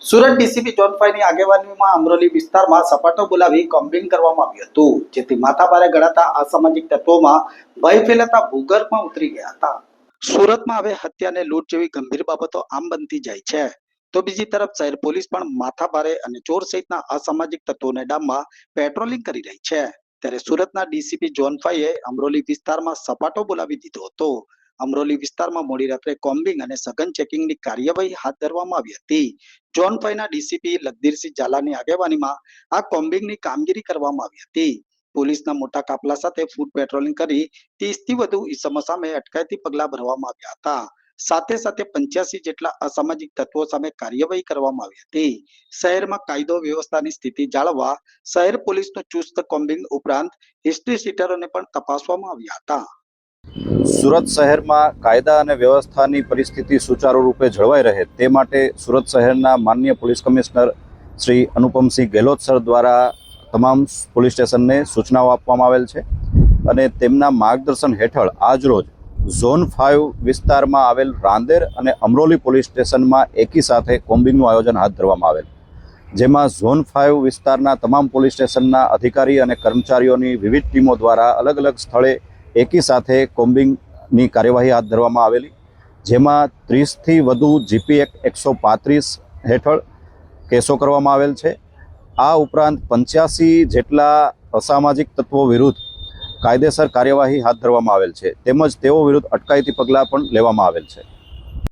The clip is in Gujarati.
સુરત ડીસીપી જોન ફાઈની આગેવાનીમાં અમરોલી વિસ્તારમાં સપાટો બોલાવી કોમ્બિંગ કરવામાં આવ્યું હતું, જેથી માથાભારે ગણાતા અસામાજિક તત્વોમાં ભય ફેલાતા ભૂગર્ભમાં ઉતરી ગયા હતા. સુરતમાં હવે હત્યા અને લૂંટ જેવી ગંભીર બાબતો આમ બનતી જાય છે, તો બીજી તરફ શહેર પોલીસ પણ માથાભારે અને ચોર સહિતના અસામાજિક તત્વોને ડામવા પેટ્રોલિંગ કરી રહી છે. ત્યારે સુરતના ડીસીપી જોન ફાઈએ અમરોલી વિસ્તારમાં સપાટો બોલાવી દીધો હતો. અમરોલી વિસ્તારમાં મોડી રાત્રે કોમ્બિંગ અને સઘન ચેકિંગની કાર્યવાહી હાથ ધરવામાં આવી હતી. જોન ફાઈના ડીસીપી લખધીરસિંહ ઝાલાની આગેવાનીમાં આ કોમ્બિંગની કામગીરી કરવામાં આવી હતી. પોલીસના મોટા કાફલા સાથે ફૂટ પેટ્રોલિંગ કરી 30 થી વધુ ઇસમો સામે અટકાયતી પગલાં ભરવામાં આવ્યા હતા. સાથે સાથે 85 જેટલા અસામાજિક તત્વો સામે કાર્યવાહી કરવામાં આવી હતી. શહેરમાં કાયદો વ્યવસ્થાની સ્થિતિ જાળવવા શહેર પોલીસનું ચુસ્ત કોમ્બિંગ ઉપરાંત હિસ્ટ્રી સીટરોને પણ તપાસવામાં આવ્યા હતા. સુરત શહેરમાં કાયદા અને વ્યવસ્થાની પરિસ્થિતિ સુચારુ રૂપે જળવાઈ રહે તે માટે સુરત શહેરના માનનીય police commissioner Shri Anupamsinh Gehlot sir દ્વારા તમામ પોલીસ સ્ટેશનને સૂચનાઓ આપવામાં આવેલ છે અને તેમના માર્ગદર્શન હેઠળ આજરોજ ઝોન 5 વિસ્તારમાં આવેલ રાંદેર અને અમરોલી પોલીસ સ્ટેશનમાં એકી સાથે કોમ્બિંગનું આયોજન હાથ ધરવામાં આવેલ, જેમાં ઝોન 5 વિસ્તારના તમામ પોલીસ સ્ટેશનના અધિકારી અને કર્મચારીઓની વિવિધ ટીમો દ્વારા અલગ અલગ સ્થળે એકી સાથે કોમ્બિંગની કાર્યવાહી હાથ ધરવામાં આવેલી, જેમાં 30થી વધુ જીપી એક્ટ 135 હેઠળ કેસો કરવામાં આવેલ છે. આ ઉપરાંત 85 જેટલા અસામાજિક તત્વો વિરુદ્ધ કાયદેસર કાર્યવાહી હાથ ધરવામાં આવેલ છે, તેમજ તેઓ વિરુદ્ધ અટકાયતી પગલાં પણ લેવામાં આવેલ છે.